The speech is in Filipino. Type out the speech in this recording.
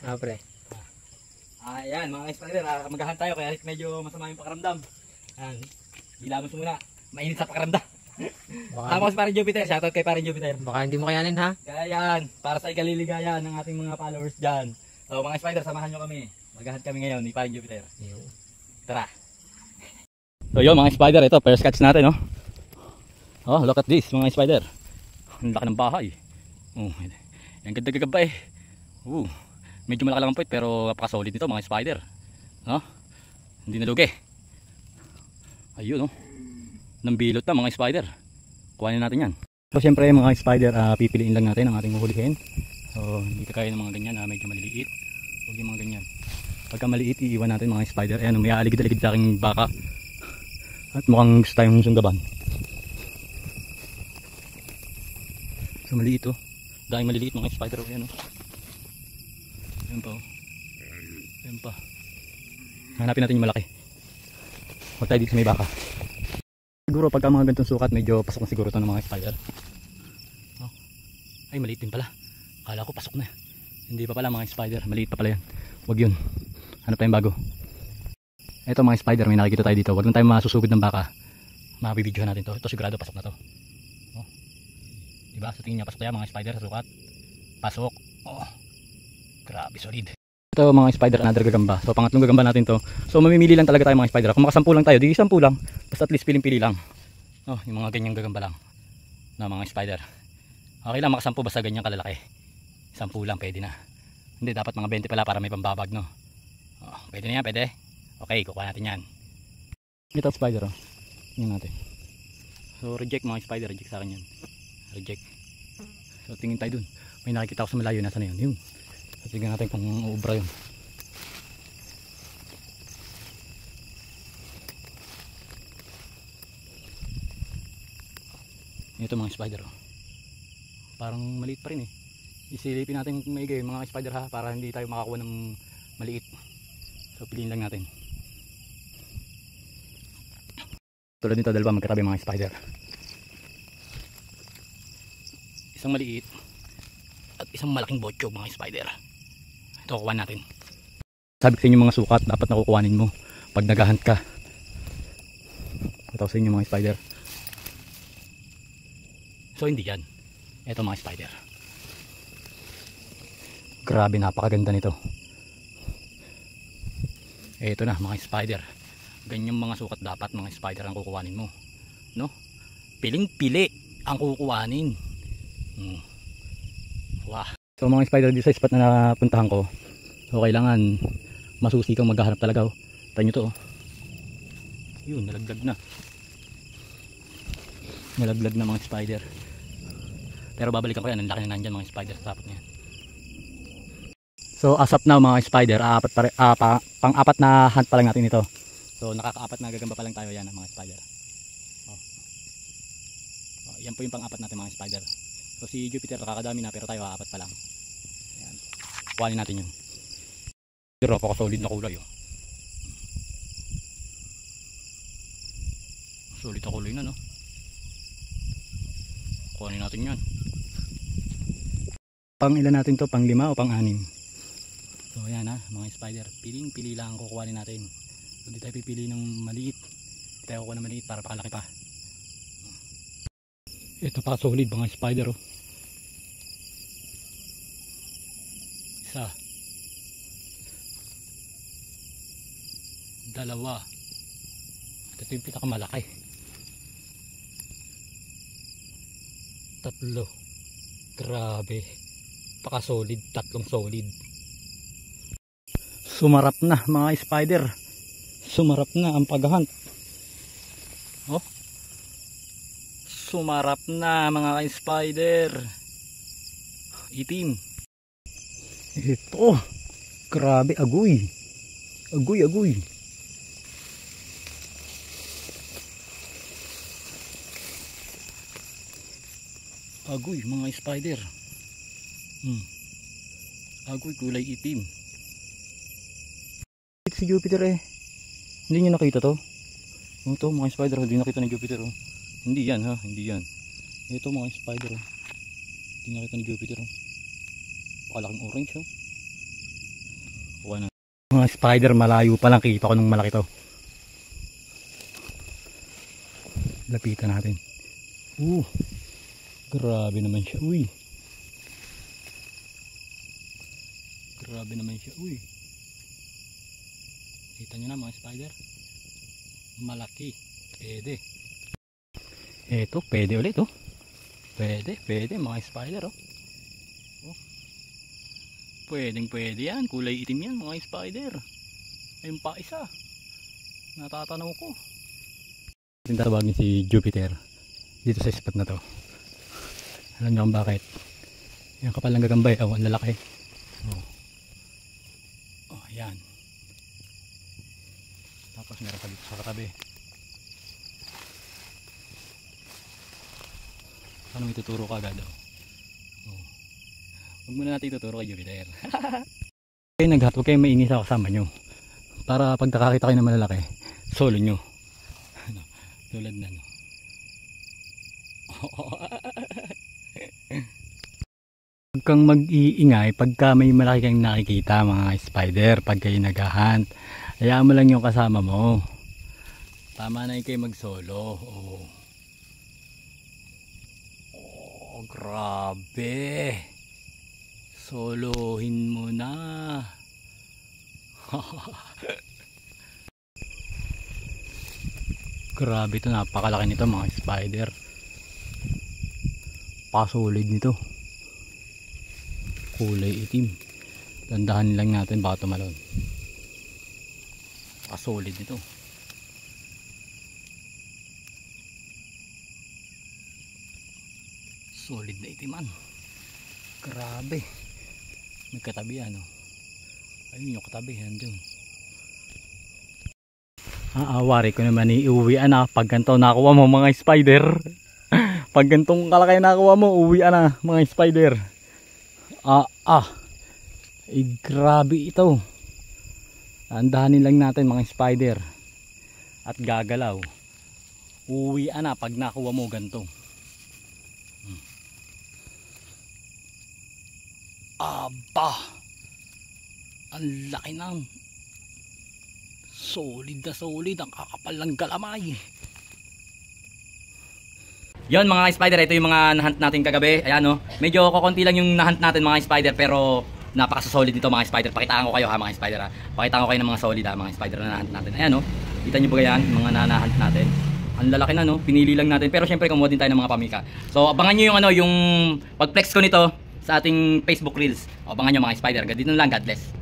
Ah, pre. Ayan mga spider, magahan tayo kaya medyo masama yung pakaramdam. Ayan, hilamos muna. Mainit sa pakaramdam. Ako si Paring Jupiter, shoutout kay Paring Jupiter. Baka hindi mo kayanin ha? Kaya yan, para sa ikaliligaya ng ating mga followers dyan. So mga spider, samahan nyo kami. Magahan kami ngayon ni Paring Jupiter. Tara. So yun mga spider, ito first catch natin, no? Oh, look at this mga spider. Ang laki ng bahay. Oh, yan ganda-gagaba eh. Medyo malaki lang ang puwit pero napaka-solid nito mga spider. No? Hindi nalugi. Ayun, no? Nambilot na mga spider. Kuhanin natin yan. So syempre mga spider, pipiliin lang natin ang ating huhulihin. So hindi kaya ng mga ganyan, medyo maliliit. Huwag yung mga ganyan. Pagka maliit, iiwan natin mga spider. Ayan, may aaligid-aligid sa aking baka. At mukhang gusto tayong sundaban. So maliit, oh. Dahil maliliit mga spider. Ayan, oh. Ayan pa, oh. Ayan pa. Hanapin natin yung malaki. Huwag tayo dito sa may baka. Siguro pagka mga ganitong sukat, medyo pasok na siguro ito ng mga spider. Oh. Ay, maliit din pala. Akala ko pasok na. Hindi pa pala mga spider. Maliit pa pala yan. Huwag yun. Hanap tayong bago. Ito mga spider, may nakikita tayo dito. Huwag lang tayo masusugod ng baka. Mabibidyohan natin to. Ito sigurado pasok na to. Oh. Diba? Sa tingin niya pasok tayo mga spider sa sukat. Pasok. Oh. Grabe, solid. Ito mga spider, another gagamba. So pangatlong gagamba natin to. So mamimili lang talaga tayo mga spider. Kung makasampu lang tayo, di 10 lang. Basta at least piling-pili lang. Oh, yung mga ganyang gagamba lang na mga spider. Okay lang makasampu basta ganyan kalalaki. 10 lang pwede na. Hindi dapat mga 20 pala para may pambabag, no. Oh, pwede na yan, pwede. Okay, kukuha natin yan. Ito spider, oh. Tingnan natin. So reject mga spider, reject sa akin yan. Reject. So tingin tayo dun. May nakikita ako sa malayo, nasa na yun? Yung. So tingnan natin kung uubra yun. Ito mga spider, oh. Parang maliit pa rin eh. Isilipin natin maigay mga spider ha, para hindi tayo makakuha ng maliit. So piliin lang natin. Tulad nito, dalawa magkatabi mga spider. Isang maliit at isang malaking botchog mga spider. Ito kukuha natin. Sabi ko sa inyo mga sukat, dapat nakukuhanin mo pag naghahunt ka. Ito sa inyo mga spider. So hindi yan. Ito mga spider. Grabe, napakaganda nito. Ito na mga spider. Ganyang mga sukat dapat mga spider ang kukuhanin mo, no? Piling-pili ang kukuhanin. Wow. So mga spider, dito sa spot na napuntahan ko, so kailangan masusi kang maghahanap talaga, oh. Tayo nyo to, oh. Yun, nalaglag na. Nalaglag na mga spider. Pero babalikan ko yan, ang laki na nandyan mga spider sa tapot niyan. So as of now mga spider, pang-apat na hunt pa lang natin ito. So nakaka-apat na gagamba pa lang tayo yan mga spider. Oh. Oh, yan po yung pang-apat natin mga spider. So si Jupiter nakakadami na pero tayo apat pa lang. Ayan. Kuhanin natin yun. Pero napaka-solid na kulay, oh. Solid na kulay na, no? Kuhanin natin yan. Pang ilan natin to? Pang 5 o pang 6? So ayan ha, mga spider, piling-pili lang ang kukuhanin natin. So hindi tayo pipili ng maliit. Hindi tayo kukuha ng maliit para pakalaki pa. Ito pa solid mga spider, oh. Isa. Dalawa. At ito yung pinakamalaki. Tatlo. Grabe. Paka solid, tatlong solid. Sumarap na mga spider. Sumarap na ang paghahunt. Oh. Sumarap na mga spider. Itim. Ito. Grabe, agoy. Agoy. Agoy mga spider. Agoy, kulay itim. Si Jupiter eh. Hindi niyo nakita to? Ito mga spider, hindi nakita ni Jupiter, oh. Hindi yan ha, hindi yan. Ito mga spider, oh. Hindi nakita ni Jupiter, oh. Pakalaking orange, oh. Kuha ng mga spider, malayo pa lang kita ko nung malaki to. Lapitan natin. Grabe naman siya. Uy. Grabe naman siya. Uy. Kita nyo na mga spider. Malaki. Pwede. Eto, pwede ulit oh. Pwede mga spider oh. Pwedeng pwede yan. Kulay itim yan mga spider. Ayun pa isa. Natatanaw ko. Tawagin si Jupiter dito sa spot na to. Alam niyo kung bakit? Yan kapal ng gagambay. Ang lalaki. Yan. Tapos meron pa dito sa katabi. Anong ituturo ka agad? Huwag muna natin ituturo kay Jupiter. Okay, huwag kayong maingay sa kasama nyo. Para pag nakakita kayo ng malalaki, solo nyo. Tulad na no. Huwag kang mag-iingay pagka may malaki kang nakikita mga spider. Pag kayo nag-hunt, hayaan mo lang yung kasama mo. Tama na kayo mag-solo. Grabe. Solohin mo na. Grabe ito, napakalaki nito mga spider. Pasolid nito. Kulay itim. Dandahan lang natin baka tumalon. Pasolid nito. Solid na itiman. Grabe. Nagkatabi yan oh. Ayun yung katabi yan dun. Aawari ko naman iuwian na pag ganito nakuha mo mga spider. Pag gantong kalaki nakuha mo, uwian na mga spider. Grabe ito. Andahanin lang natin mga spider. At gagalaw. Uwian na pag nakuha mo ganito. Aba. Ang laki ng solid na solid, ang kakapal ng galamay. Yon mga spider, ito yung mga nahunt natin kagabi. Ayan oh, medyo kokonti lang yung nahunt natin mga spider, pero napaka-solid nito mga spider. Pakitaan ko kayo ha mga spider ha. Pakitaan ko kayo ng mga solid ha mga spider na nahunt natin. Ayan oh, kita nyo ba yan, mga nahunt natin. Ang lalaki na no, pinili lang natin. Pero syempre kumuha din tayo ng mga pamika. So abangan nyo yung yung pag-flex ko nito sa ating Facebook Reels. Abangan nyo mga spider. Ganito lang, God bless.